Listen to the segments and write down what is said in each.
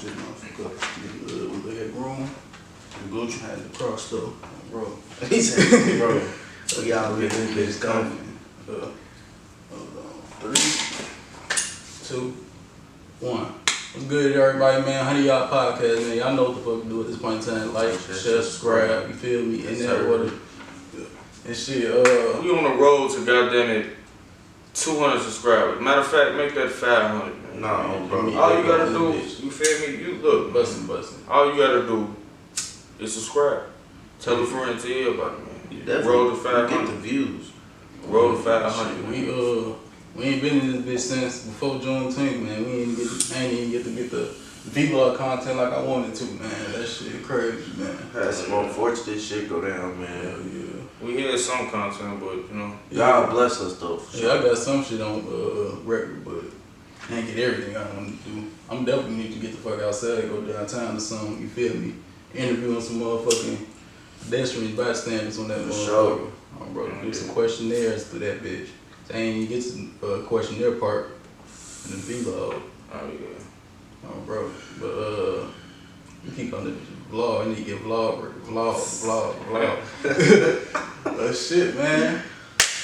This motherfucker. With the head room. The Gucci had the Crocs though. Bro. He said, bro. So y'all really this bitch coming. Hold on. 3, 2, 1. What's good, everybody, man? Honey Y'all Podcast, man. Y'all know what the fuck to do at this point in time. Like, share, subscribe, you feel me? In that order. And shit, we on the road to goddamn it 200 subscribers. Matter of fact, make that 500, man. Nah, bro. All you gotta do, you feel me? You look, bustin'. all you gotta do is subscribe. Tell a friend to hear about it, man. Roll to 500. Get the views. Roll to 500. We ain't been in this bitch since before Juneteenth, man. I ain't even get to get the vlog content like I wanted to, man. That shit crazy, man. Had some unfortunate shit go down, man. Hell yeah. We had some content, but you know. God bless us though. For sure. Yeah, I got some shit on record, but I ain't get everything I want to do. I'm definitely need to get the fuck outside, go downtown or something, you feel me? Interviewing some motherfucking pedestrians, bystanders on that motherfucker. Sure. Oh, bro, do some questionnaires to that bitch. I ain't even get to the questionnaire part in the vlog. Oh yeah. Oh, bro. But we keep on the vlog. I need to get vlog. Shit, man.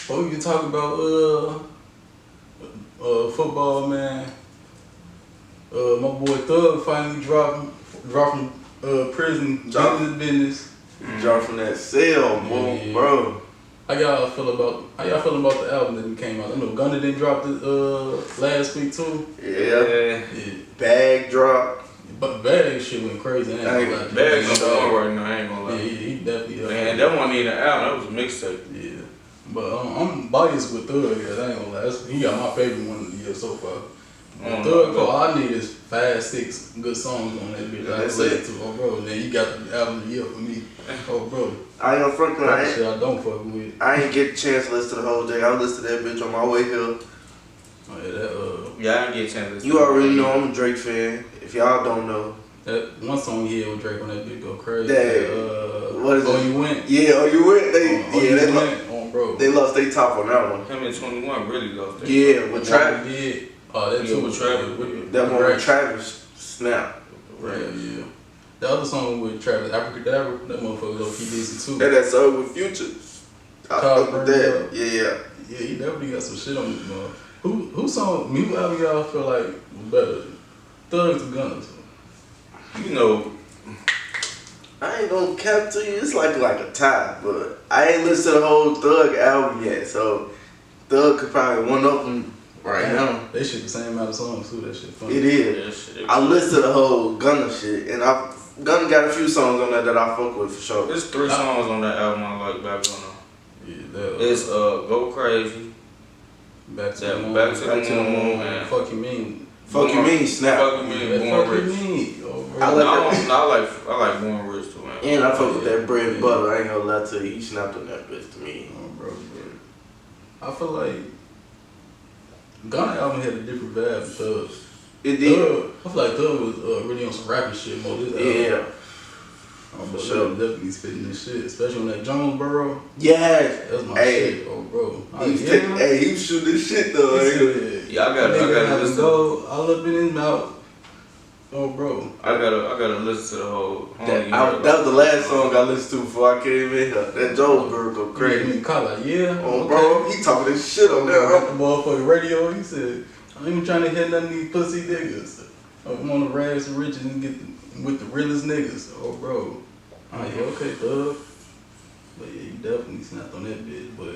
What we can talk about football, man. My boy Thug finally dropped from prison, dropped his business. Dropped from that cell, Yeah. bro. How y'all feel about the album that came out? I know Gunna didn't drop it last week too. Yeah. Bag drop. But Bag shit went crazy. Bag's on one right now, I ain't gonna lie. Yeah, he definitely. Man, that wasn't even an album, that was a mixtape. Yeah. But I'm biased with Thug, I ain't gonna lie. He got my favorite one of the year so far. Thug, all I need is 5, 6 good songs on that bitch. I can listen to, bro. And then you got the album of the year for me. Oh, bro. I ain't gonna front That shit I don't fuck with. I ain't get a chance to listen to the whole thing. I listened to that bitch on my way here. Oh, yeah, Yeah, I didn't get a chance to listen. You already know I'm a Drake fan. If y'all don't know. that one song he had with Drake on that bitch go crazy. What is Oh, it? You Went? Yeah, Oh You Went? They went. Bro. They lost their top on that one. Him and 21 really lost their Yeah, with Travis. Did. Oh, that Yeah, too. with Travis. That one with Travis snap. Right, yeah. The other song with Travis, Abracadabra, that motherfucker low key decent too. And that song with Future. I fuck with that. Yeah. Yeah, he definitely got some shit on this motherfucker. Who song, who album y'all feel like was better? Thugs or Gunners? You know, I ain't gonna cap to you. It's like a tie, but I ain't listened to the whole Thug album yet, so Thug could probably one up them right now. They shit the same amount of songs too. That shit funny. It is. I listened to the whole Gunna shit, and Gunna got a few songs on there that I fuck with for sure. there's 3 songs on that album I like back on Yeah, It's Go Crazy, Back to Yeah, the Moon. Back to the Moon, and man. Fuck You Mean. Fuck You Mean snap. Fuck You Mean, Yeah, Born Fuck You Rich. Mean. Oh, bro. I I like Born Rich too, man. And I fuck with that bread and butter. I ain't gonna lie to you. He snapped on that bitch to me. Oh, bro. I feel like Gunna album had a different vibe because It did. I feel like Thug was really on some rapping shit mode. Yeah. For sure. Definitely spitting this shit, especially on that Jonesboro. Yes. That's my Hey. shit, oh bro. He was shooting this shit though. Yeah, I gotta listen. Go all up in his mouth. Oh, bro. I gotta listen to the whole. That was the last song I listened to before I came in here. That Jonesboro go Crazy. crazy. Yeah. Oh, bro, he talking this shit on there. On the motherfucking radio, he said, I ain't even trying to hit none of these pussy niggas. I'm on the rags and riches and get with the realest niggas. Oh, bro. Oh, yeah, okay, Thug. But yeah, you definitely snapped on that bitch. But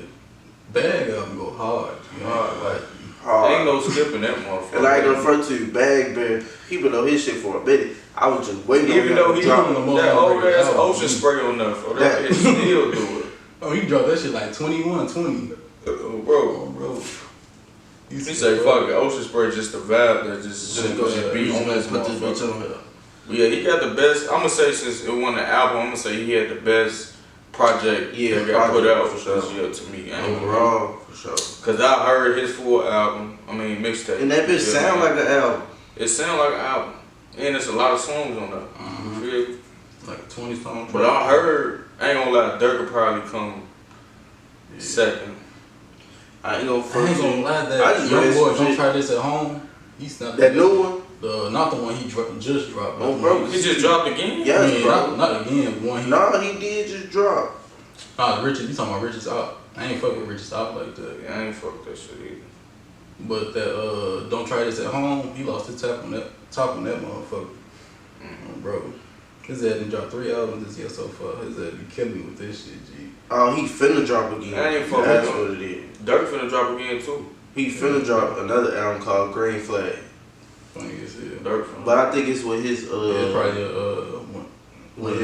Bag album go hard. You know, Ain't no skipping that motherfucker. And I ain't gonna front to you, Bag Bear. He been on his shit for a minute. I was just waiting on him. Even though he dropping dropped the that old ass album. Ocean Spray on there, for that bitch still do it. Oh, he dropped that shit like 21, 20. Oh, bro. Oh, bro. He say, fuck it, Ocean Spray just the vibe that just be on this motherfucker. Yeah, he got the best. I'm gonna say since it won the album, I'm gonna say he had the best project that got put out for sure. this year to me. Overall, for sure. Cause I heard his full album. I mean mixtape. And that bitch sound like an album. It sound like an album, and it's a lot of songs on there. You feel? Like 20 songs. But I heard, I ain't gonna lie, Dirk could probably come second. I ain't gonna lie, that I just young read boy some don't shit. try this at home. He's not That new one? not the one he just dropped. Oh, bro, he just dropped again. Yes, I mean, bro. not again. One he. Nah, he did just drop. Nah, Richard. You talking about Richard's out? I ain't fuck with Richard's out like that. Yeah, I ain't fuck that shit either. But that don't try this at home. He lost his top on that motherfucker. Bro, his ass done dropped 3 albums this year so far. His ass be killing me with this shit, G. Oh, he finna drop again. I ain't fuck That's with what it is. Dirk finna drop again too. He finna drop another album called Green Flag. Funny as hell. Dirk finna. But I think it's with his Yeah, it's probably one. with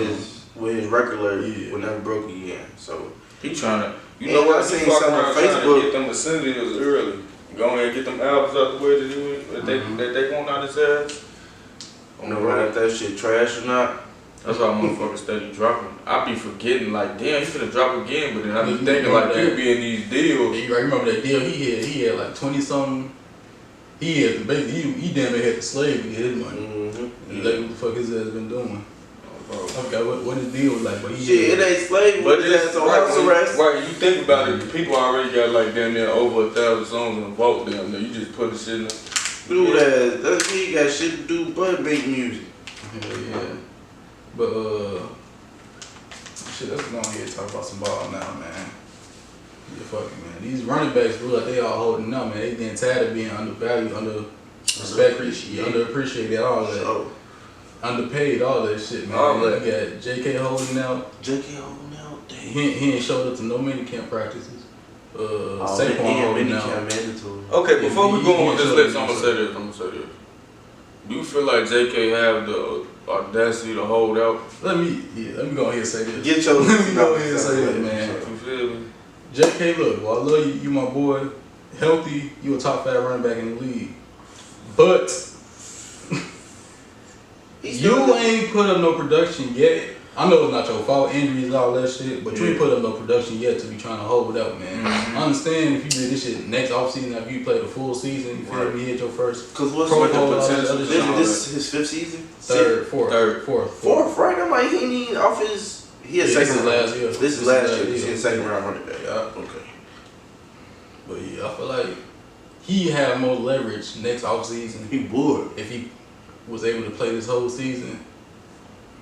his record label Yeah. when that broke again. So He trying to. You And know what? I He seen fucking something on around trying Facebook. to get them incentives early. Go ahead and get them albums out the way that they want out his ass. I don't know if that shit trash or not. That's why motherfuckers steady dropping. I be forgetting like, damn, he finna drop again, but then I be You thinking remember like, that? people be in these deals. Yeah, you right, remember that deal he had like 20 something. He had basically he damn near had the slave to get his money. Mm-hmm. And like what the fuck his ass been doing. Bro. I forgot what his deal was like, but he Shit, it ain't slave, But but it's it's on house arrest. right, you think about it, the people already got like damn near over 1,000 songs in the vault damn near. You just put the shit in there. Dude, that he got shit to do but make music. Hell yeah. But shit, let's go ahead and talk about some ball now, man. Yeah, fuck it, man. These running backs, bro, like they all holding up, man. They getting tired of being undervalued, underappreciated, all that. So, Underpaid, all that shit, man. All that. You got JK holding out. JK holding out, damn. He ain't showed up to no mini camp practices. Oh, Saquon holding out. Okay, before we go on with this he list, showed I'm gonna say this. Do you feel like JK have the audacity to hold out? Let me go ahead and say this. Get your Let me go ahead and say this, man. You feel me? JK, look, well, I love you, you my boy. Healthy, you a top 5 running back in the league. But you ain't put up no production yet. I know it's not your fault, injuries and all that shit, but you ain't put up no production yet to be trying to hold it up, man. I understand if you did this shit next offseason after you played a full season, you feel me, hit your first Cause what's Pro with Bowl, the all that potential? other shit. This is his 5th season? fourth, Right? I'm like, he ain't off his. He had this second is round. last year. This is last year. He's in second round running back. Yeah. Okay. But yeah, I feel like he had more leverage next offseason He would. if he was able to play this whole season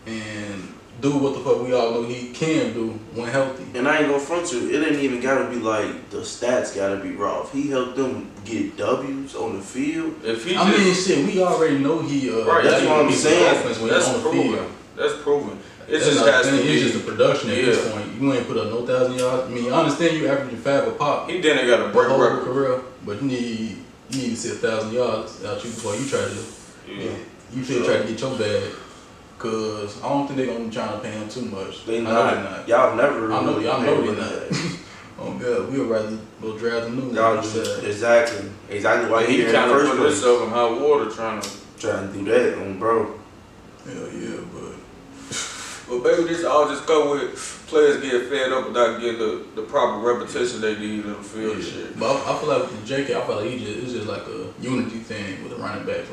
and do what the fuck we all know he can do when healthy. And I ain't gonna front you. It ain't even gotta be like the stats gotta be raw. If he helped them get W's on the field. If he I mean, shit, we already know he. Right, that's what I'm saying. That's that's proven. That's proven. It That's just not has the to thing. be. It's just the production at this point. You ain't put up no 1,000 yards. I mean, I understand you averaging 5 a pop. He didn't got a the break whole record. career, but you need to see 1,000 yards out you before you try to. Yeah. You should try to get your bag. Cause I don't think they're gonna be trying to pay him too much. They I know not. they're not. Y'all never. I know really they're paid not. that. Oh god, we'd rather go draft a new Y'all one. just exactly why He he in the kind of first put place. himself in hot water trying to. Trying to do that on bro. Hell yeah, but But baby, this all just go with players get fed up without getting the proper repetition they need in the field and shit. But I feel like with JK, I feel like it's just like a unity thing with the running backs.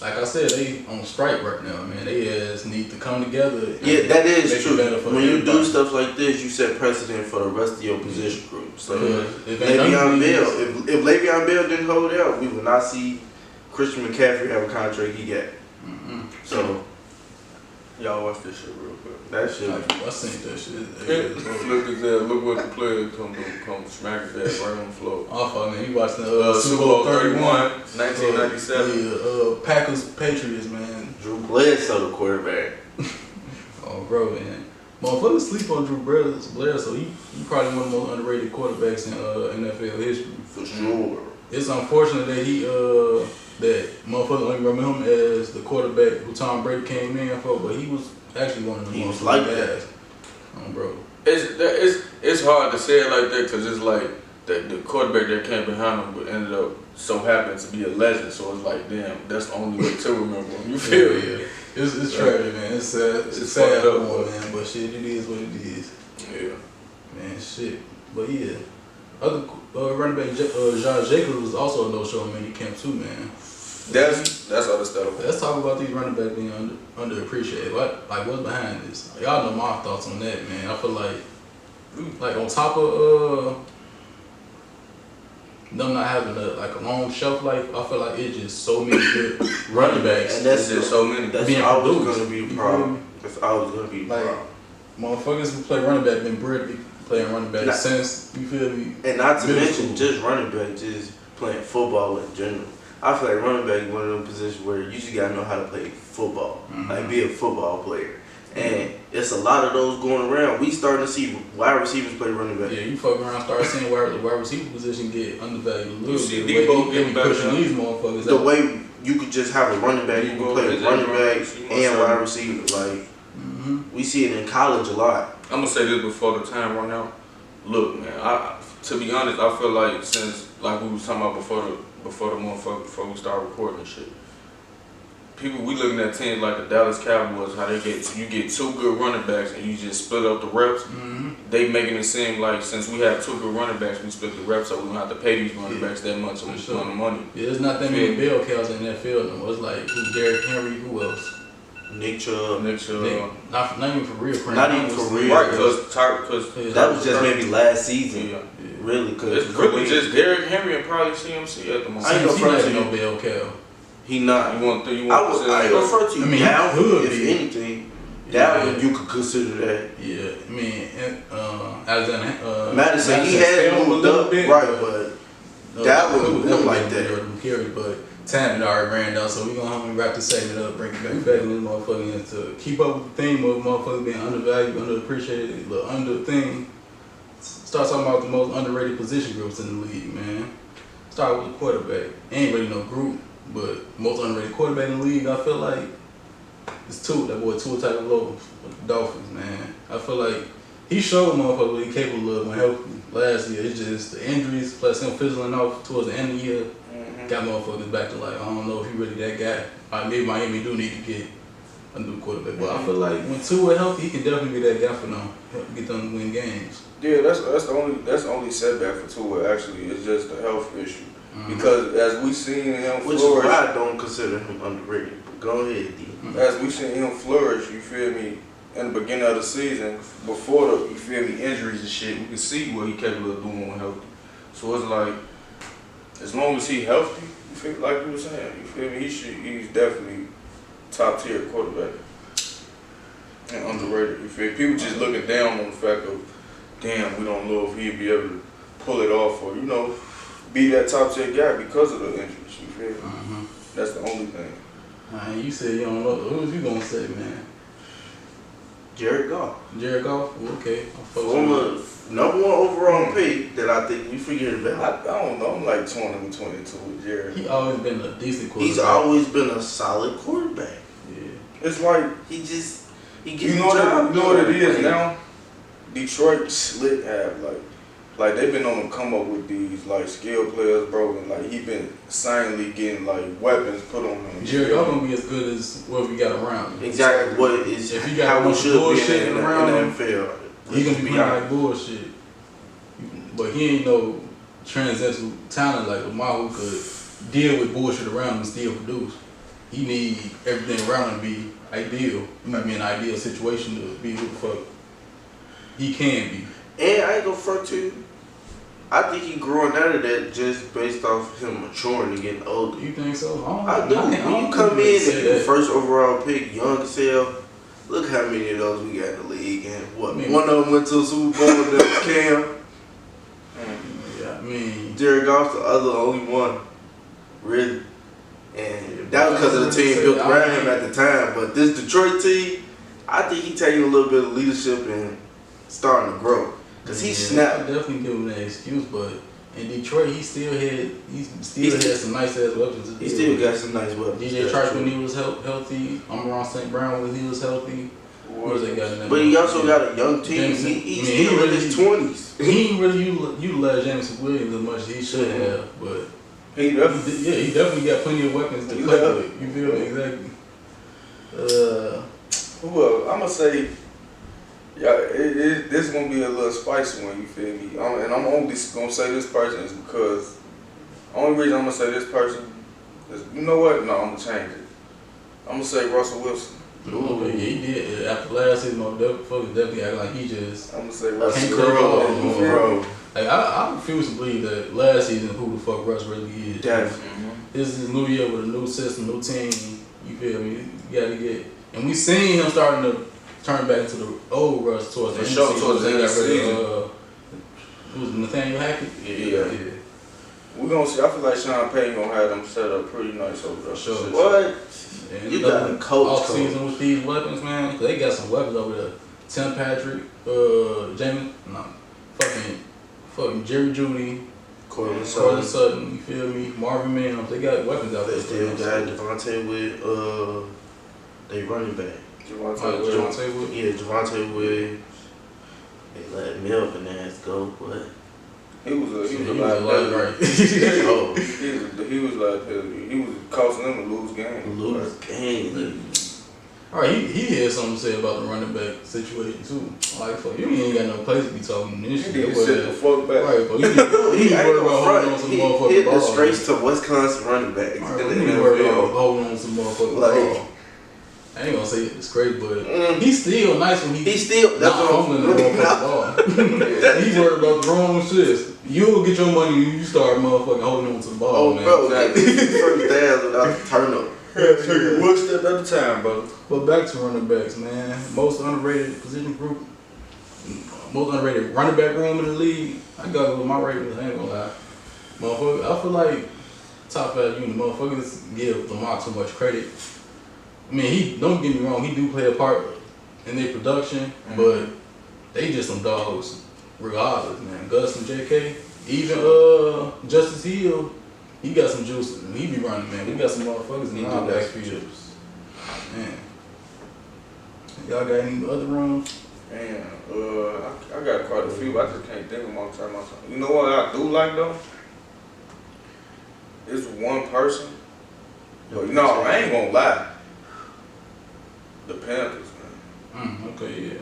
Like I said, they on strike right now, man. They just need to come together. Yeah, that make is it true. better for When you do everybody. stuff like this, you set precedent for the rest of your position group. So If Le'Veon Bell, if Le'Veon Bell didn't hold out, we would not see Christian McCaffrey have a contract he got. So Y'all watch this shit real quick. that shit. I seen that shit. Look at that. Look what the player come smack his ass right on the floor. Oh fuck man, you watching the Super Bowl 31, 1997. Packers Patriots, man. Drew Bledsoe, the quarterback. Oh bro, man. Motherfuckers sleep on Drew Bledsoe. He probably one of the most underrated quarterbacks in NFL history. For sure. It's unfortunate that that motherfuckers only remember him as the quarterback who Tom Brady came in for, but he was actually one of the He most was like guys. Bro. It's hard to say it like that because it's like the quarterback that came behind him but ended up so happened to be a legend. So it's like, damn, that's the only way to remember him. You feel me? Yeah. It's tragic, man. It's sad. It's It's sad, fucked up, man. But shit, it is what it is. Yeah. Man, shit. But yeah. Other running back, Josh Jacobs was also a no-show in mini camp too, man. That's understandable. Let's talk about these running backs being underappreciated. What's behind this? Y'all know my thoughts on that, man. I feel like on top of them not having a long shelf life, I feel like it's just so many good running backs. And that's just so many. That's being always produced. going to be a problem. That's always going to be a Like, problem. motherfuckers who play running back been bred to be playing running back since, you feel me? And not to middle mention school. just running back, just playing football in general. I feel like running back is one of them positions where you just gotta know how to play football, like be a football player. And it's a lot of those going around. We starting to see wide receivers play running back. Yeah, you fuck around, start seeing the wide receiver position get undervalued a little see bit. Debo getting better pushing now. these motherfuckers The out. way you could just have a running back, you can play running back and wide receiver. Like we see it in college a lot. I'm gonna say this before the time run out. Look, man, to be honest, I feel like since like we was talking about before we start recording and shit. People, we looking at teams like the Dallas Cowboys, how you get two good running backs and you just split up the reps. They making it seem like since we have two good running backs, we split the reps so we don't have to pay these running backs that much on the money. Yeah, there's not that many bell cows in that field no more. It's like Derrick Henry, who else? Nick Chubb. Not even for real. Not even for real. Right, because that was just maybe last season. Yeah. Really, because it's really just Derrick Henry and probably CMC at the moment. I ain't gonna front to no you. bell cow. He not. You want I ain't gonna front to you. I mean, Dalvin, if be. anything, Dalvin, you could consider that. Yeah, I mean, Alexander. Madison, he had moved up, right, but Dalvin was like that. But time had already ran down, so we're gonna wrap this segment up, bring it back in this motherfucker, and to keep up with the theme of motherfuckers being undervalued, underappreciated, the under thing. Start talking about the most underrated position groups in the league, man. Start with the quarterback. Ain't really no group, but most underrated quarterback in the league, I feel like it's that boy Tua Tagovailoa with the Dolphins, man. I feel like he showed motherfuckers what he capable of when healthy last year. It's just the injuries plus him fizzling off towards the end of the year got motherfuckers back to like, I don't know if he really that guy. Maybe Miami do need to get a new quarterback, but I feel like when Tua healthy, he can definitely be that guy for them, get them to win games. Yeah, that's the only setback for Tua actually. It's just a health issue because as we seen him which flourish, is why I don't consider him underrated. But go ahead, D. As we seen him flourish, you feel me, in the beginning of the season, before the you feel me injuries and shit, we can see what he capable of doing when healthy. So it's like, as long as he healthy, you feel like you were saying, you feel me, he's definitely top tier quarterback and underrated. You feel me? People just looking down on the fact of, damn, we don't know if he'd be able to pull it off or, be that top tier guy because of the injuries. You feel me? That's the only thing. Man, you said you don't know. Who was you gonna say, man? Jared Goff. Jared Goff? Okay. Former number one overall pick that I think we forget about. I don't know. I'm like 20-22 with Jared. He always been a decent quarterback. He's always been a solid quarterback. Yeah. It's like, He gets you know what it is now? Detroit slick have like they've been on the come up with these like skilled players, bro, and like he been silently getting like weapons put on him. Jared Goff gonna be as good as what we got around him. Exactly what is If you got how we should be bullshit in the around NFL. He gonna be playing like bullshit. But he ain't no transcendental talent like Lamar who could deal with bullshit around him and still produce. He need everything around him to be ideal. He might be an ideal situation to be who the fuck he can be. And I ain't gonna front to you. I think he growing out of that just based off him maturing and getting older. You think so? I do. When you come in and you first overall pick, young as hell, look how many of those we got in the league. And what, one of them went to a Super Bowl and that was Cam. Yeah, I mean, Jared Goff's the only one. Really. And that was because of the team built around him at the time. But this Detroit team, I think he taking a little bit of leadership and starting to grow. Because he snapped. I definitely give him that excuse, but in Detroit, he still had some nice ass weapons. He still got some nice weapons. DJ Chark when he was healthy. Amon St. Brown when he was healthy. What was they got in that? But he also got a young team. He's still in his 20s. He ain't really utilized Jameson Williams as much as he should have, but he definitely got plenty of weapons to play with. You feel me? Exactly. Well, I'm gonna say. Yeah, this is gonna be a little spicy one, you feel me? And I'm only gonna say this person is because the only reason I'm gonna say this person is, you know what? No, I'm gonna change it. I'm gonna say Russell Wilson. Ooh, yeah, he did. After last season, definitely act like he just. I'm gonna say Russell Wilson. Bro. Like, I refuse to believe that last season who the fuck Russ really is. Definitely. This is his new year with a new system, new team. You feel me? You gotta get, and we seen him starting to turn back to the old Russ towards the end of the season. Towards the end of the season. Who was Nathaniel Hackett? Yeah. We're gonna see. I feel like Sean Payton gonna have them set up pretty nice over there. Sure. What? And You got a coach. Off season with these weapons, man. They got some weapons over there. Tim Patrick, fucking Jerry Jeudy, Cortland Sutton. Sutton. You feel me? Marvin Mims. They got weapons out there. They still got Devontae with they running back. Javonte Wood. Yeah, Devontae with. They let Melvin ass go, but He was a like, right. oh, he was causing them to lose games. lose game. All right, he had something to say about the running back situation too. Like, fuck, you ain't got no place to be talking this He shit. need to sit the fuck back. Right, but you need to worry about holding on some motherfucking hit ball. the straight to Wisconsin running backs. Right, in you the need to worry about NFL. holding on some motherfucking Like- ball. I ain't gonna say it's great, but he's still nice when He still. That's not what fumbling the motherfucking ball. He's worried about the wrong shit. You'll get your money when you start motherfucking holding on to the ball, Oh, man. bro, first downs without the turnover. Take it one step at a time, brother. But back to running backs, man. Most underrated position group, most underrated running back room in the league. I gotta go with my ratings. I ain't gonna lie, motherfucker. I feel like top 5 unit motherfuckers give Lamar too much credit. I mean, he don't get me wrong. He do play a part in their production, but they just some dogs regardless, man. Gus and J.K. Even Justice Hill. He got some juice. He be running, man. We got some motherfuckers in our backfield. Man. Y'all got any other rooms? Man, I got quite a few. I just can't think of them off the top of my tongue. You know what I do like though? It's one person. But no, I ain't gonna lie. The Panthers, man. Okay, yeah.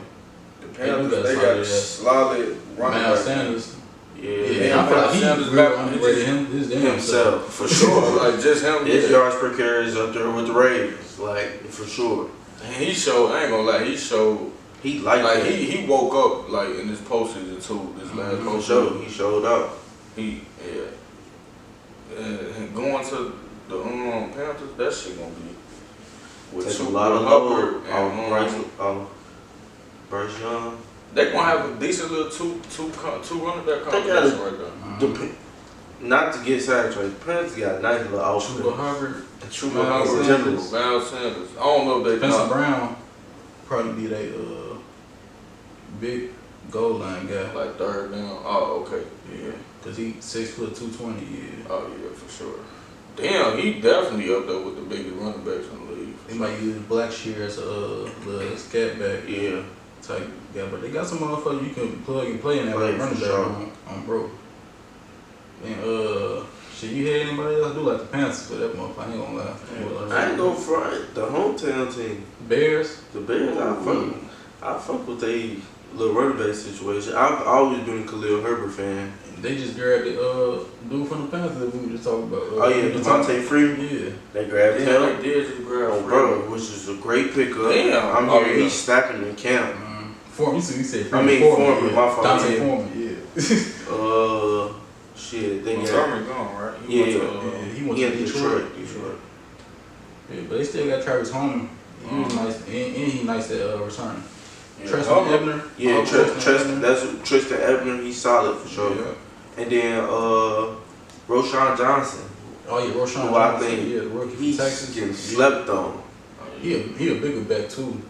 The Panthers, got they solid got ass. solid running Miles backs. Sanders. Yeah, Yeah, I feel like Sanders he real back- underrated himself. himself for sure. Like just him. His yards per carry is up there with the Ravens, like for sure. And he showed, I ain't gonna lie, he showed, He like like that. he woke up like in this postseason too, this last For postseason. sure, he showed up. And going to the Panthers, that shit gonna be with Take a Super lot of Hubbard load and Bryce Young. they gonna have a decent little two running back They got combination it. right there. Not to get sidetracked, the Panthers got a nice little outfit. Chuba Hubbard, Chuba Miles Hubbard, Sanders. Miles Sanders. I don't know if they Spencer not. Brown probably be that big goal line guy. Like third down. Oh, okay. Yeah, cause he 6'2", 220. Yeah, Oh yeah, for sure. Damn, he definitely up there with the biggest running backs in the league. they might use Blackshear as the scat back Yeah. type guy, but they got some motherfuckers you can plug and play in that Play running for back sure. on bro. And shit, you had anybody else? I do like the Panthers for that motherfucker. I ain't gonna lie. I ain't go front. The hometown team, Bears. the Bears, I fuck with they little running back situation. I've always been a Khalil Herbert fan. They just grabbed the dude from the Panthers that we were just talking about. Oh yeah, Devontae Freeman. Yeah. They grabbed Damn, him. they did just grab Oh, bro, which is a great pickup. Damn. I'm Oh, hearing yeah. he's snapping in camp. Foreman. You said I mean, Foreman, yeah. my fault, Dante yeah. Foreman. Yeah. Shit, they got. Montgomery gone, right? Yeah, He went he to in Detroit. Detroit. Yeah, but they still got Travis Homer. He was nice, and he nice at return. Yeah. Tristan Hubbard. Ebner. Yeah, Tristan Tristan. Ebner. That's Tristan Ebner. He's solid for sure. Yeah. And then Roshan Johnson. Oh yeah, Roshan Who I Johnson. think Yeah, the rookie from He's Texas. getting Yeah. slept on. He a bigger back too.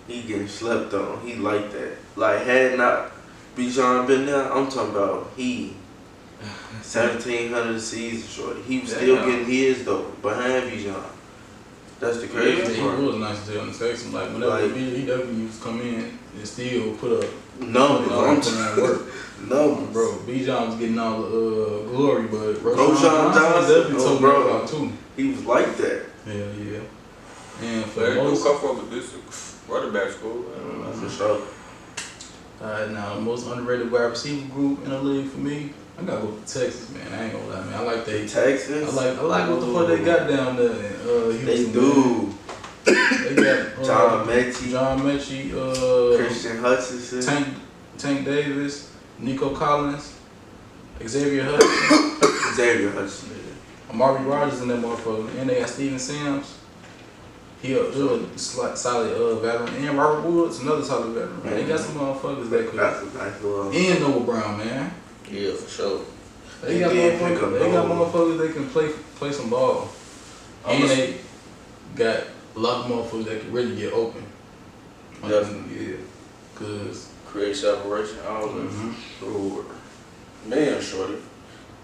He getting slept on. He like that. Like had not Bijan been there, I'm talking about he 1,700 a season shorty. He was still getting his though behind Bijan. That's the crazy He part. was nice to tell in Texas. Like whenever Like- he definitely used to come in and still put up Numbers. I'm put in work. numbers. Bro, Bijan was getting all the glory, but Roshan Johnson, definitely oh, told bro. me about too. He was like that. Hell yeah. And for They do most, come from a decent running back school. For sure. now the most underrated wide receiver group in the league for me, I gotta go with Texas, man. I ain't gonna lie, man. I like they. Texans. I like what the fuck they got down there. In, They Houston, do. man. They got John Mechie, John Mechie, Christian Hutchinson. Tank Davis, Nico Collins, Xavier Hudson. Xavier Hudson. Amari Rogers in that motherfucker. And they got Steven Sims. He a solid veteran. And Robert Woods, another solid veteran. Man, they got some motherfuckers that could. That's a nice little. And Noah Brown, man. Yeah, for sure. They got motherfuckers that can play some ball. And they got a lot of motherfuckers that can really get open. Definitely. Yeah. Cause create separation, all that. Man, shorty.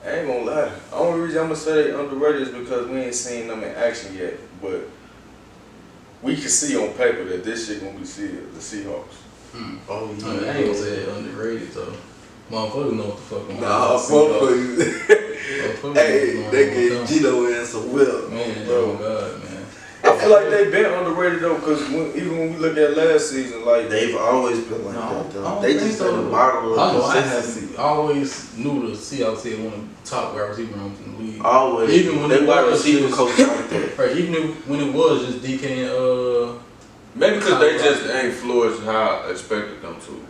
I ain't gonna lie. The only reason I'm gonna say they underrated is because we ain't seen them in action yet. But we can see on paper that this shit gonna be the Seahawks. Oh, yeah. I ain't gonna say they underrated though. Motherfuckers know what the fuck going on. Nah, motherfuckers. Hey, they gave Gino in some whip. Man, oh God, man. I feel like they've been underrated though, because even when we look at last season, like they've always been like that though. They just so. been a model of I always knew the Seahawks had one of the top wide receiver rooms in the league. Always. Even when they wide receiver coach like that. Right, even when it was just DK and maybe because they just ain't flourished how I expected them to.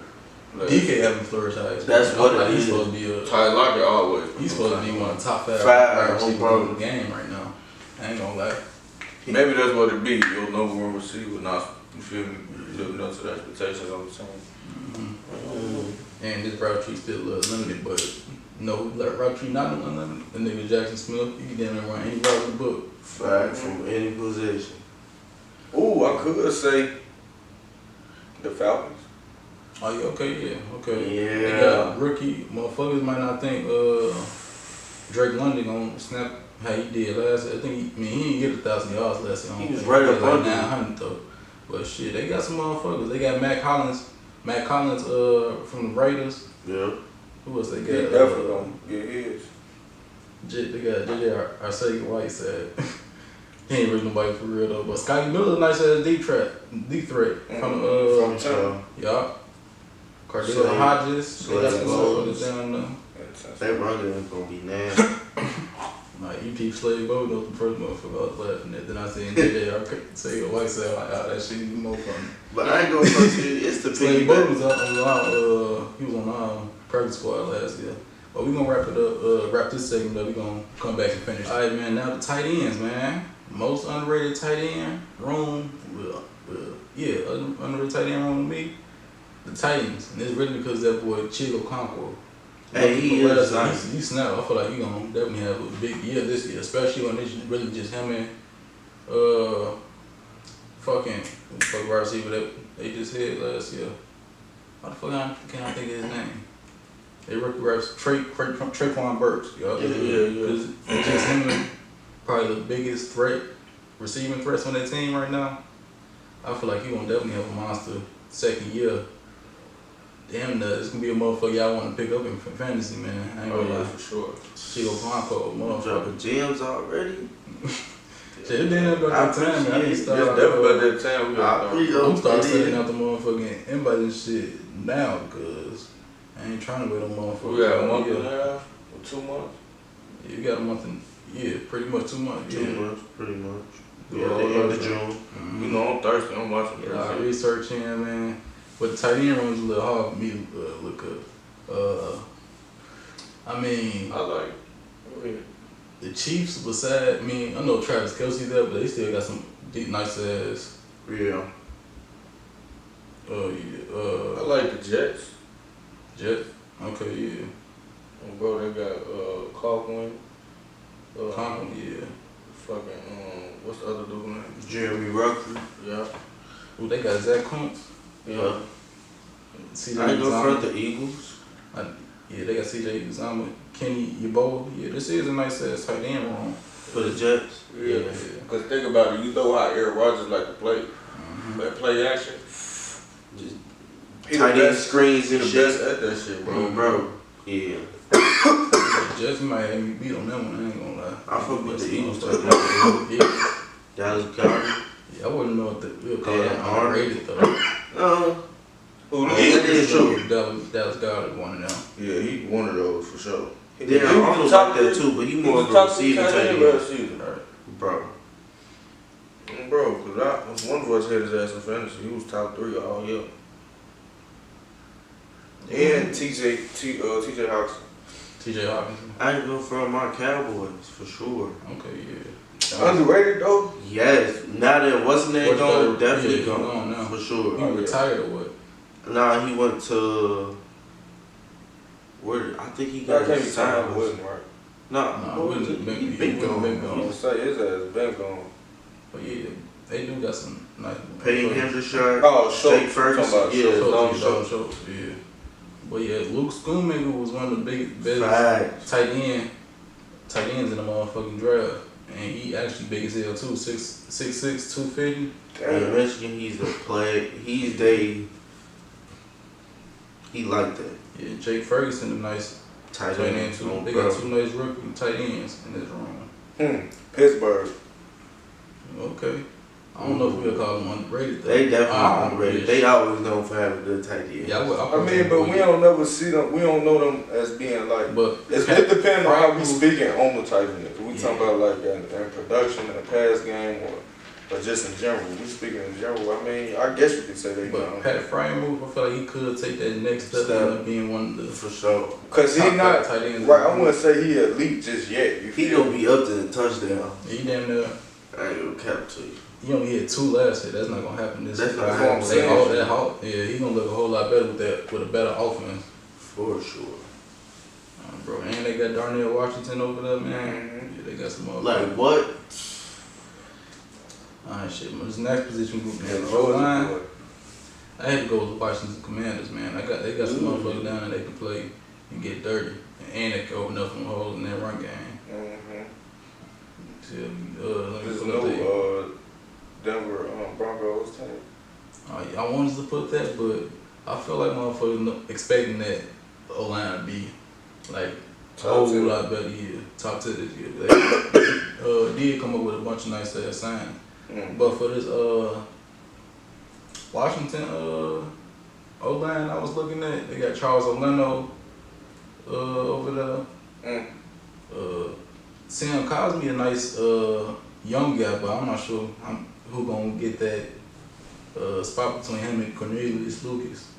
Like, DK haven't flourished how I expected. That's what it he's is. supposed to be Ty Lockett always. He's supposed to be one of the top five wide receivers in the game right now. I ain't gonna lie. Maybe that's what it be. You'll know one receiver, not, you feel me, living up to the expectations on the team. And this route tree still limited, but no route tree not unlimited. The nigga Jackson Smith, you can damn near run any route in the book. Fact from any position. Ooh, I could say the Falcons. Oh yeah, okay. Yeah. They got rookie motherfuckers might not think Drake London gonna snap how he did last. I think he didn't get 1,000 yards last year. He was right up like under 900 though. But shit, they got some motherfuckers. They got Matt Collins from the Raiders. Yeah. Who else they got? He definitely gonna get his. They got JJ Arcega-White said. He ain't really nobody for real though. But Scotty Miller, nice as deep threat from town. Yeah. Cardell Hodges. They got some motherfuckers down there. They running is gonna be nasty. Like, you keep Slade Bowden was the first motherfucker I was laughing at. Then I seen JJ Arcega-White say, like, oh, that shit even more funny. But I ain't gonna front you, it's the Slade Bowden was he was on practice squad last year. But we gonna wrap it up, wrap this segment up. We gonna come back and finish. All right, man, now the tight ends, man. Most underrated tight end room, underrated tight end room to me, the Titans. And it's really because that boy Chico Conquo. Hey, he is nice. He snapped. I feel like he gonna definitely have a big year this year, especially when it's really just him and fucking wide receiver that they just had last year. How the fuck can I think of his name? They rookie reps Traquan Burks. Y'all. Yeah. It's just him and probably the biggest receiving threats on that team right now. I feel like he gonna definitely have a monster second year. Damn, it's gonna be a motherfucker y'all want to pick up in fantasy, man. I ain't gonna lie. For sure. Chico Blanco, motherfucker. Dropping gems already. Shit, it didn't about that time, man. I need to start. It's definitely about that time. I'm starting setting out the motherfucking invite and shit now because I ain't trying to wait on motherfuckers. We got a month and a half or 2 months. Yeah, you got a month and pretty much 2 months. 2 months, pretty much. Yeah, the end of June. You know, I'm thirsty. I'm watching. Yeah, research in, man. But the tight end room is a little hard for me to look up. I mean, I like the Chiefs beside me. I know Travis Kelce there, but they still got some deep, nice ass. Yeah. I like the Jets. Jets. Okay, yeah. Bro, they got Coughlin. Conklin, yeah. Fucking what's the other dude's name? Jeremy Rucker. Yeah. Ooh, they got Zach Kuntz. Yeah. CJ I ain't go Uzomah. front the Eagles. They got CJ Uzomah, Kenny Yeboah. Yeah, this is a nice ass tight end room. For the Jets. Yeah. Because think about it, you know how Aaron Rodgers like to play. That play action. Just He tight the end best- screens He and the shit. best at that shit, bro. Bro. Yeah. Jets might have me beat on that one, I ain't gonna lie. I fuck with the Eagles too. Yeah. Dallas Goddard. Yeah, I wouldn't know what we'll call Yeah, that underrated though. Who Yeah, that is true. Dallas Goddard one of them. Yeah, he one of those for sure. Yeah, I almost like that too, but he more of a receiving tight end. last season. Bro. Bro, because one of us had his ass in fantasy. He was top 3 all year. And TJ Hawkinson. T.J. Hawkinson. I ain't go from my Cowboys for sure. Okay, yeah. Underrated though. Yes, now that wasn't that gone, definitely yeah, gone now. for sure. He retired or what? Nah, he went to where? I think he got can't be signed. signed, wasn't right. Nah, Nah, what was he it? been- He he been been gone. I'm gonna say his ass been gone. But yeah, they do got some nice. Peyton Hendershot, Oh, Schultz. Jake Ferguson, Talking about yeah, Schultz. Long Schultz, yeah. But yeah, Luke Schoonmaker was one of the best Facts. tight ends in the motherfucking draft. And he actually big as hell too, 6'6", 250. In Michigan, he's a play. He like that. Yeah, Jake Ferguson, a nice Tight tight end end too. too. They got two nice rookie tight ends in this room. Pittsburgh. Okay. I don't know if we'll call them underrated though. They definitely underrated. Yeah, They always known for having good tight ends. Yeah, I mean, but we don't never see them. We don't know them as being like. But it depends on how we speaking on the tight end. We talking about like in production in the pass game or just in general. We speaking in general. I mean, I guess you could say they. But Pat Fryermuth, I feel like he could take that next step of being one of the For sure. Cause he not tight ends. right. I wouldn't say he elite just yet. He gonna be up to the touchdown. He damn near. I ain't gonna cap to you. He only hit 2 last year. That's not gonna happen this year. That's not That's what I'm happening. saying. Yeah, he gonna look a whole lot better with a better offense, For sure. bro. And they got Darnell Washington over there, man. Mhm. Yeah, they got some more. Like what? Alright, shit, man. This next position group, man. Yeah, O-line. Georgia I had to go with the Washington Commanders, man. They got some motherfuckers down there that can play and get dirty, and they can open up some holes in that run game. There's So, no Denver Broncos team. I wanted to put that, but I feel like motherfuckers expecting that O-line to be like a whole lot better. Yeah, top 2 this year. They did come up with a bunch of nice ass signs, but for this Washington O-line I was looking at, they got Charles Oleno over there. Sam Cosme a nice young guy, but I'm not sure who gonna get that spot between him and Cornelius Lucas.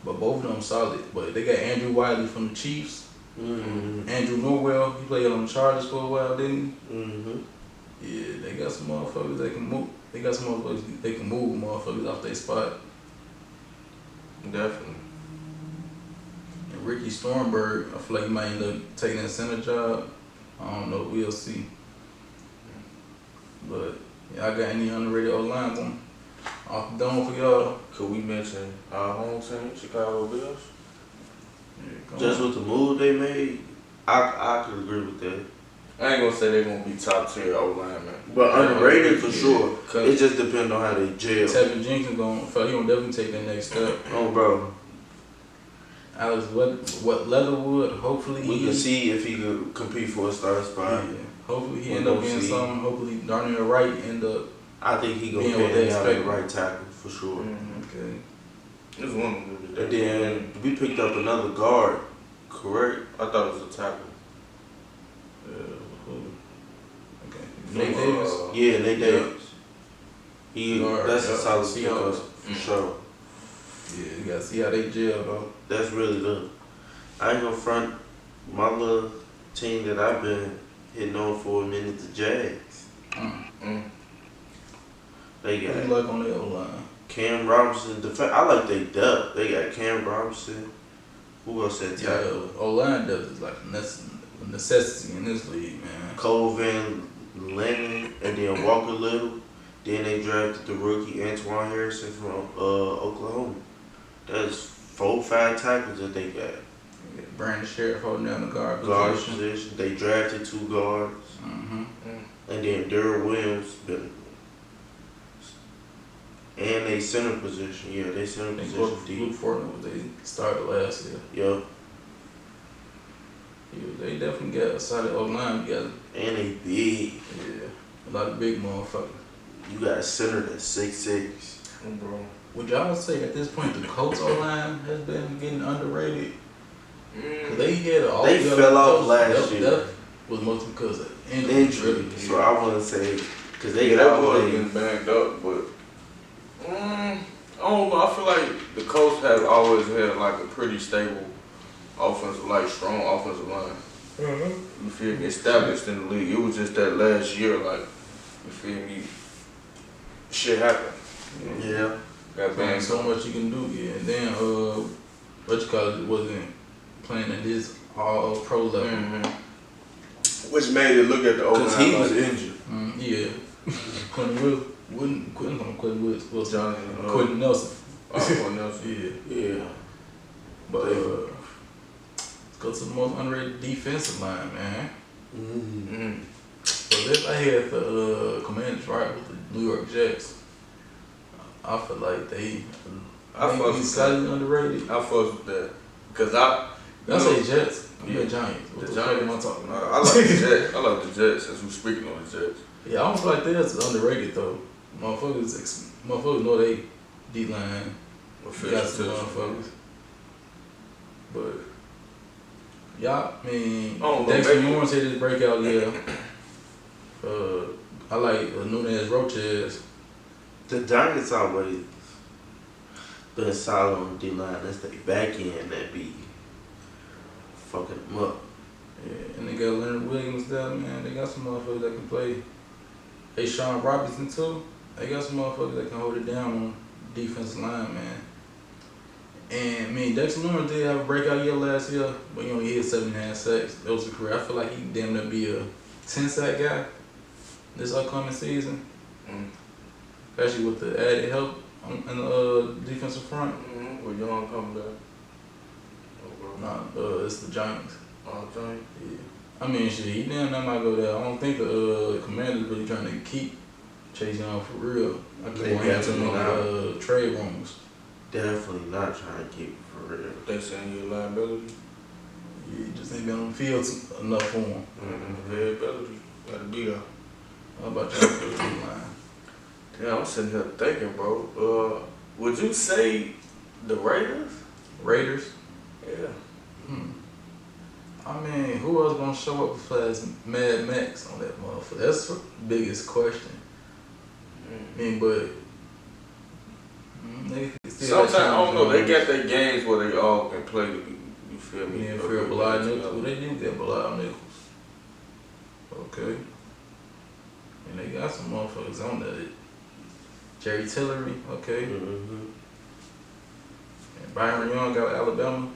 But both of them solid. But they got Andrew Wiley from the Chiefs. Andrew Norwell, he played on the Chargers for a while, didn't he? Yeah, they got some motherfuckers that can move. They got some motherfuckers they can move motherfuckers off their spot. Definitely. And Ricky Stormberg, I feel like he might end up taking that center job. I don't know, we'll see. But yeah, I got any underrated O-lines on off the dome for y'all. Could we mention our home team, Chicago Bills? Yeah, Just with the move they made, I could agree with that. I ain't gonna say they're gonna be top tier O-line, man. But underrated for Yeah. sure. It just depends on how they gel. Tevin Jenkins he gonna definitely take that next step. Oh, bro. Alex Leatherwood, hopefully We can see if he could compete for a starting spot. Yeah, hopefully he We'll end up go getting see. something. Hopefully Darnell Wright end up. I think he gonna Being what pan they out at expect. right tackle for sure. Okay. There's one of them. And then we picked up another guard, correct? I thought it was a tackle. Okay. Nate Davis. Yeah, Nate Davis. Guard, That's a yeah. solid See pickup how- for sure. Yeah, you gotta see how they gel though. That's really good. I ain't gonna front my little team that I've been hitting on for a minute, the Jags. They What do you got like on the O-line? Cam Robinson. I like they depth. They got Cam Robinson. Who else at Yeah, tackle? O-line depth is like a necessity in this league, man. Cole Van Lennon and then Walker Little. Then they drafted the rookie Antoine Harrison from Oklahoma. That's 4-5 tackles that they got. You got Brandon Sheriff holding down the guard Position. position. They drafted 2 guards. Mm-hmm. And then Darryl Williams been. And they center position. Yeah, they center I think position Luke deep. Fortner, they started last year. Yup. Yeah, they definitely got a solid O-line together. And they big. Yeah, a lot of big motherfuckers. You got a center that's 6'6". Bro. Would y'all say at this point the Colts O-line has been getting underrated? Cause they had all They fell off last year. That was mostly because of injuries. Injury. So I want to say, because they Yeah, that was always. getting banged up, but I don't know. I feel like the Colts have always had like a pretty stable offensive, like strong offensive line. You feel me? Established in the league. It was just that last year, like, you feel me? Shit happened. Yeah. Got Man, banned. so much you can do, yeah. And then, what you call it, wasn't playing at this all pro level. Which made it look at the old Because he was injured. Yeah. Quentin Wilson. Johnny, Quentin Nelson. Quentin Nelson. Yeah. But let's go to the most underrated defensive line, man. So this I had the Commanders right with the New York Jets. I feel like they slightly underrated. I fuck with that. Because I say Jets. I'm the Giants. What the Giants. fuck am I talking about? I like the Jets. I like the Jets since we're speaking on the Jets. Yeah, I don't feel like that's underrated though. Motherfuckers know they D-line. Got some motherfuckers. But y'all, I mean, Dexter Lawrence had his breakout, yeah. I like Nunez Roches. The Giants always been solid on the D-line. That's the back end that be fucking them up. Yeah, and they got Leonard Williams there, man. They got some motherfuckers that can play. Hey, Sean Robinson too. They got some motherfuckers that can hold it down on defensive line, man. And I mean, Dexter Lawrence did have a breakout year last year, but he only hit 7.5 sacks. That was a career. I feel like he damn near be a 10-sack guy this upcoming season. Especially with the added help in the defensive front. With Young coming back. Nah, it's the Giants. Giants? Yeah. I mean, shit, he damn near might go there. I don't think the Commanders really trying to keep Chase Young for real. I think they have too many trade rumors. Definitely not trying to keep it for real. They saying your liability? Yeah, he just ain't been on the field enough for him. Liability. Gotta be there. How about y'all for the line? Yeah, I'm sitting here thinking, bro. Would you say the Raiders? Raiders? Yeah. I mean, who else gonna show up as Mad Max on that motherfucker? That's the biggest question. I mean, but they still sometimes, I don't know, they got their games where they all can play. You feel me? Yeah, for Bilal Nichols. Well, they do get Bilal Nichols. Okay. And they got some motherfuckers on that. Jerry Tillery, okay. And Byron Young got Alabama.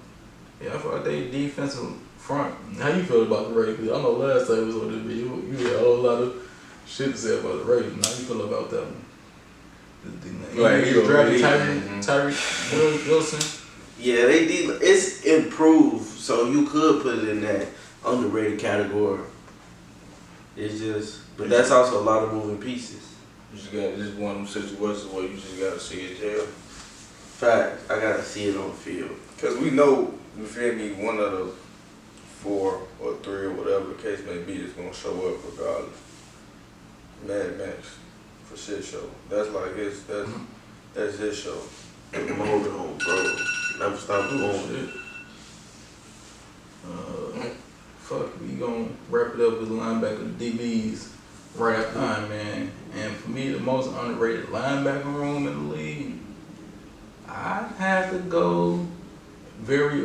Yeah, I feel like they defensive front. How you feel about the Raiders? I know last time it was on this video, you had a whole lot of shit to say about the Raiders. How you feel about that one? You drafted Tyreek Wilson. Yeah, it's improved, so you could put it in that underrated category. It's just, but that's also a lot of moving pieces. You just got this one of them situations where you just gotta see it there. Fact, I gotta see it on the field. Cause we know, you feel me, one of the 4 or 3 or whatever the case may be is gonna show up regardless. Mad Max for shit show. That's like that's his show. Hold on, bro. Never stop going. Fuck, we gonna wrap it up with linebacker DBs right after time, man. And for me, the most underrated linebacker room in the league, I'd have to go very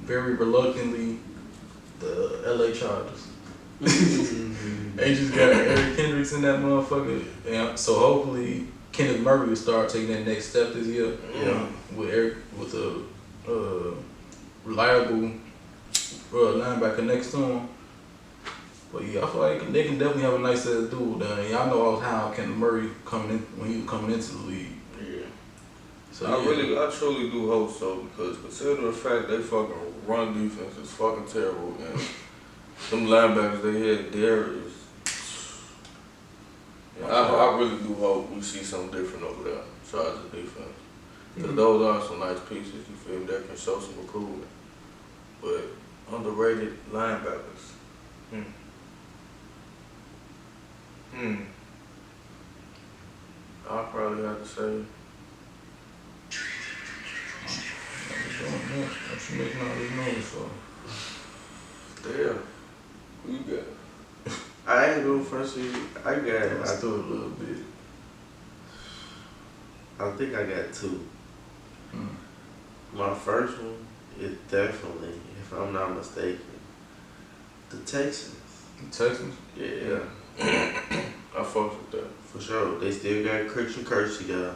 reluctantly the LA Chargers. They just got Eric Kendricks in that motherfucker, and so hopefully Kenneth Murray will start taking that next step this year. Yeah. With a reliable linebacker next to him. But yeah, I feel like they can definitely have a nice ass dude down. Y'all know how Kenneth Murray coming in when he was coming into the league. Yeah. So I truly do hope so, because considering the fact they fucking run defense is fucking terrible, and them linebackers they had there is. I really do hope we see something different over there, besides the defense. Because those are some nice pieces, you feel me, that can show some improvement. But underrated linebackers. I'll probably have to say. What you making all this noise for? Damn. Who you got? I ain't going first. I Let's do it a little bit. I think I got 2. My first one is definitely, if if I'm not mistaken. The Texans. The Texans? Yeah. I fuck with that. For sure. They still got Christian Kirksey guy.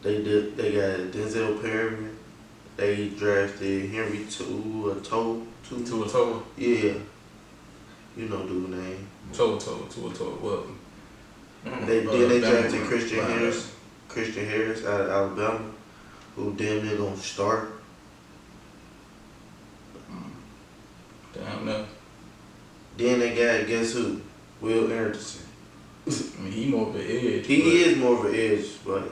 They got Denzel Perryman. They drafted Henry Tua. Yeah. You know dude name. Tua. Well, They drafted Christian Harris out of Alabama, who damn near gonna start. Damn no. Then they got, guess who? Will Anderson. I mean, he more of an edge. He is more of an edge, but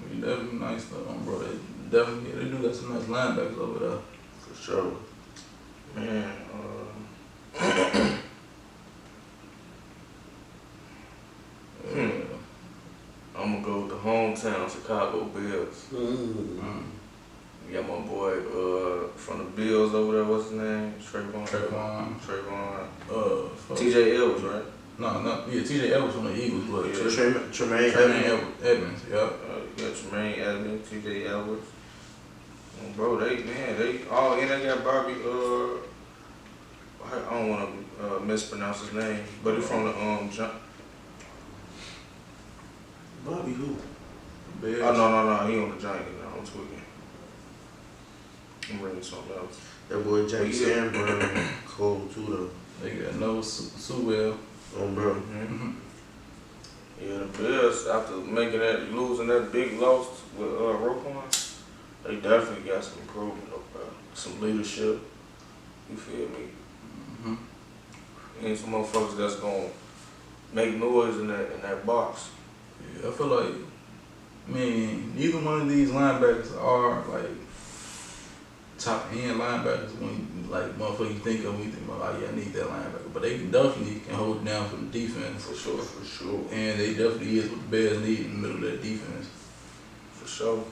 he definitely nice though, bro. They do got some nice linebackers over there. for sure. Man, I'm gonna go with the hometown Chicago Bills. We got my boy from the Bills over there. What's his name? Trayvon. TJ Edwards, right? TJ Edwards from the Eagles, but Yeah. Tremaine Edmonds, yeah. You got Tremaine Edmonds, TJ Edwards. Bro, they all in. They got Bobby. I don't want to mispronounce his name, but he's from the Bobby who? Bills. Oh no, he on the Giants now. I'm tweaking. I'm reading something else. That boy Jake Sandberg, cold too though. They got no Sewell. Oh bro. Mm-hmm. Yeah, the Bills after losing that big loss with Roquan, they definitely got some improvement up there, some leadership. You feel me? Mm-hmm. And some motherfuckers that's gonna make noise in that box. Yeah, I feel like, neither one of these linebackers are like top end linebackers when like motherfucker you think of when you think about I need that linebacker. But they definitely can hold it down for the defense. For sure. And they definitely is what the Bears need in the middle of that defense. For sure.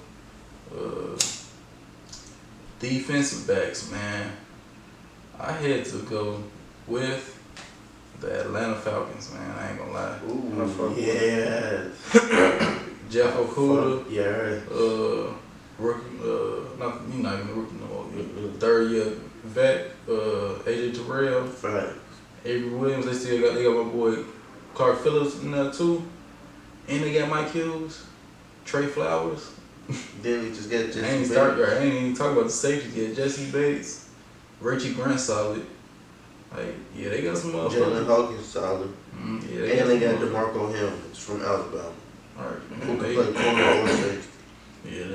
Defensive backs, man. I had to go with the Atlanta Falcons, man. I ain't gonna lie. Ooh, yeah. Jeff Okuda. Yeah. Rookie, not even a rookie no more. Third year vet, AJ Terrell. Right. Avery Williams, they got my boy Clark Phillips in there too. And they got Mike Hughes, Trey Flowers. Then we just got Jesse I ain't even talking about the safeties yet. Jesse Bates, Richie Grant solid. Like, yeah, they got some motherfuckers. Jalen Hawkins solid. Yeah, and they got DeMarco Hamlins from Alabama. Alright, Who can play corner or safety. Yeah,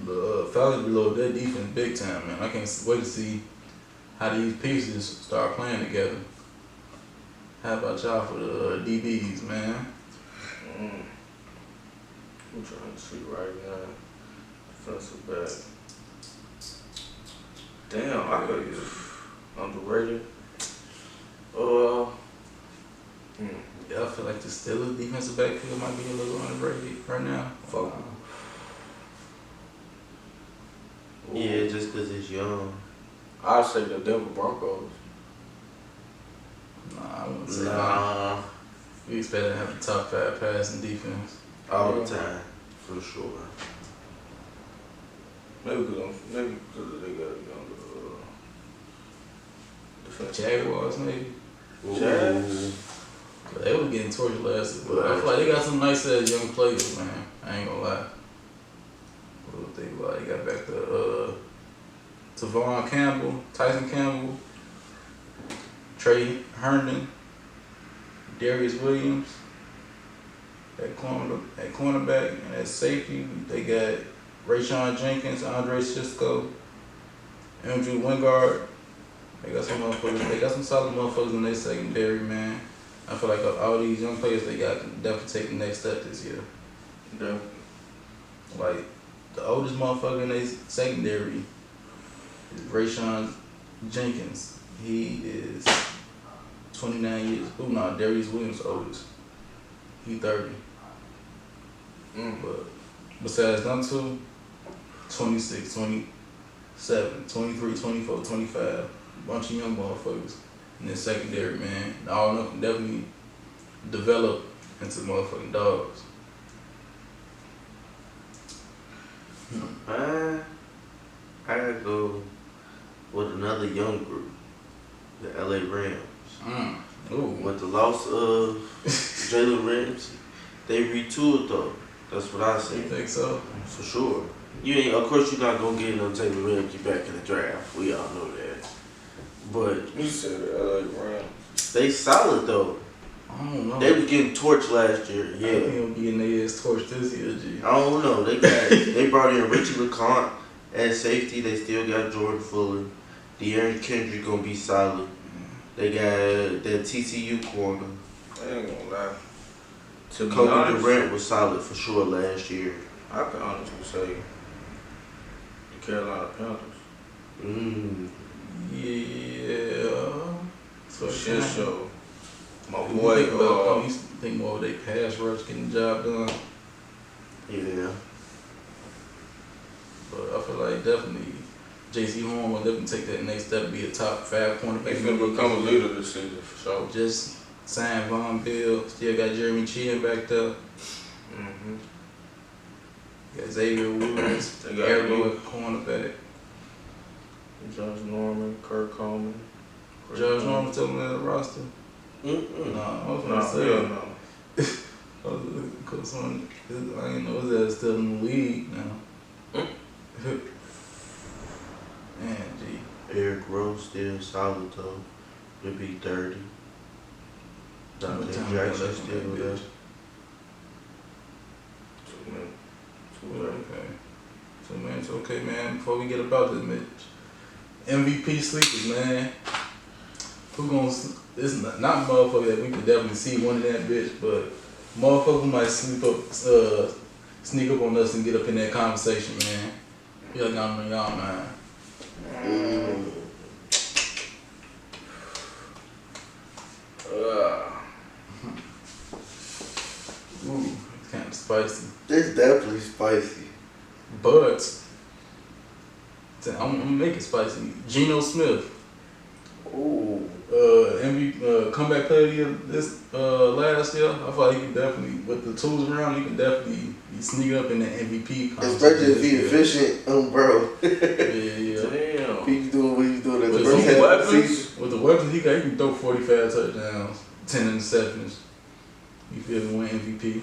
the Falcons below their defense big time, man. I can't wait to see how these pieces start playing together. How about y'all for the DBs, man? I'm trying to see right now. Defensive back. Damn, I could use underrated. Yeah, I feel like the Steelers defensive backfield might be a little underrated right now. Fuck. Yeah, just because it's young. I'd say the Denver Broncos. Nah, I wouldn't say Nah. We expect to have the top 5 passing defense. All the time. For sure. Maybe because they got a younger defense. Jaguars, maybe. Jags? But they were getting tortured last year. But I feel like they got some nice ass young players, man. I ain't gonna lie. What do they about? They got back to Tavon Campbell, Tyson Campbell, Trey Herndon, Darius Williams. At cornerback and at safety, they got Rayshawn Jenkins, Andre Sisco, Andrew Wingard. They got some motherfuckers. They got some solid motherfuckers in their secondary, man. I feel like all these young players they got can definitely take the next step this year. Yeah. Like the oldest motherfucker in their secondary is Rayshawn Jenkins. He is 29 years. Oh no, Darius Williams oldest. He 30. But besides them two, 26, 27, 23, 24, 25, bunch of young motherfuckers in this secondary, man. All of them can definitely develop into motherfucking dogs. go with another young group, the LA Rams. With the loss of Jalen Ramsey, they retooled though. That's what I say. You think so? For sure. Of course, you're not gonna get no Jalen Ramsey back in the draft. We all know that. But You said the LA Rams. they solid though. I don't know. They was getting torched last year. I Yeah. think he'll be getting their ass torched this year, G. I don't know. They brought in Richie LeCompte at safety. They still got Jordan Fuller. De'Aaron Kendrick gonna be solid. They got that TCU corner. I ain't gonna lie. To be Kobe honest, Durant was solid for sure last year. I can honestly say the Carolina Panthers. Yeah. So Shit show. My You boy, think more of they pass rush getting the job done. Yeah. But I feel like definitely J.C. Horn will definitely take that next step to be a top 5 cornerback. They finna become a leader this season for sure. Just signed Von Bill. Still got Jeremy Chin back there. Got Xavier Woods. They got Airboy cornerback. Josh Norman, Kirk Coleman. Josh Norman still on the roster. Nah, I was gonna say. No. Cause I didn't know that still in the league now. Man, G. Eric Rose still solid though. He'll be 30. Dante Jackson still there. Okay. So man, it's okay, man. Before we get about this match, MVP sleepers, man. Who gonna? It's not motherfucker that we could definitely see one of that bitch, but motherfucker might sneak up on us and get up in that conversation, man. Y'all got me in y'all mind. Ooh, it's kind of spicy. It's definitely spicy. But I'm gonna make it spicy. Geno Smith. Ooh. MVP comeback player of the year this last year. I thought he could definitely, with the tools around, he could definitely sneak up in the MVP conversation. Especially if he's efficient, bro. Yeah. Damn. He's doing what he's doing at the With first some half of the weapons? season. With the weapons he got, he can throw 45 touchdowns, 10 interceptions. You feel me? Win MVP.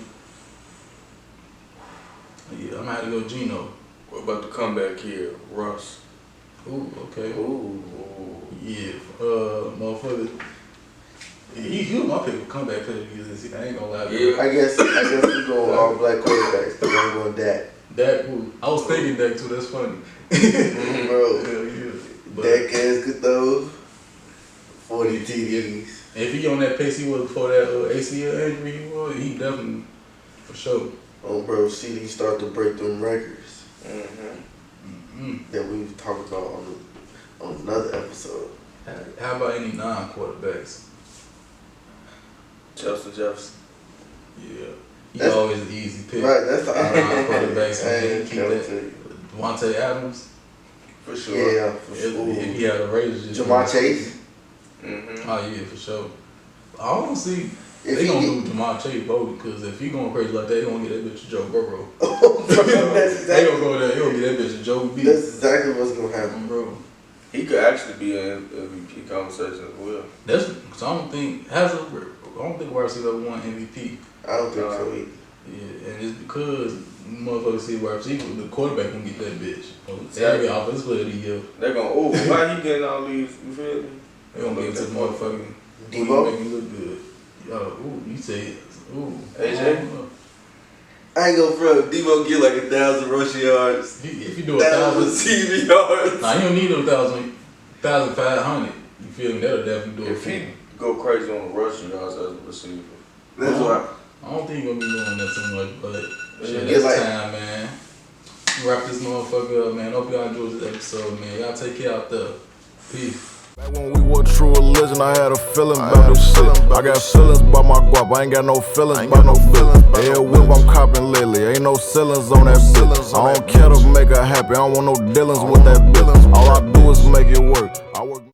Yeah, I'm gonna have to go Geno. What about the comeback here, Russ? Ooh, okay. Ooh. Yeah, motherfucker. He was my pick for comeback player of the year. I ain't gonna lie to you. Yeah. I guess we going all black quarterbacks. Cause I'm going Dak. Dak, I was thinking Dak too. That's funny. Bro. Hell yeah. But Dak ass could throw 40 TDs. if he on that pace he was before that ACL injury, he definitely, for sure. Oh, bro, CD start to break them records that we've talked about on another episode. How about any non-quarterbacks? Justin Jefferson. Yeah. He's That's- always an easy pick. Right, that's the Non-quarterbacks, I man. ain't Keep gonna that. tell you. Devontae Adams. For sure. Yeah, for sure. If he had a Raiders, just Jamar Chase. Oh yeah, for sure. I don't see If they he gonna get- do Jamar Chase vote because if he going crazy like that, they gonna get that bitch a Joe Burrow. That's They exactly, gonna go there, they gonna get that bitch a Joe B. that's exactly what's gonna happen. Bro. He could actually be in MVP conversation as well. That's because I don't think wide receiver ever won MVP. I don't think so either. Yeah, and it's because motherfuckers see wide receiver, the quarterback gonna get that bitch. Exactly. Every offensive player of the year, They're gonna, why he getting all these, you feel me? they gonna give it to the motherfucking Debo? make him look good. You say, AJ? I don't know. I ain't gonna front. Debo get like 1,000 rushing yards. If you do 1,000 1,000, receiving yards. nah, you don't need 1,500. You feel me? That'll definitely do it. If he go crazy on the rushing yards as a receiver. That's why. I don't think you're gonna be doing that too much, but shit, Yeah, that's like- time, man. Wrap this motherfucker up, man. Hope y'all enjoyed this episode, man. Y'all take care out there. Peace. Back when we were true religion, I had a feeling about this shit. I got feelings about my guap, I ain't got no feelings about no feelings. Yeah, whip I'm copping lately, ain't no ceilings on that bitch. I don't care to make her happy, I don't want no dealings with that bitch. All I do is make it work. I work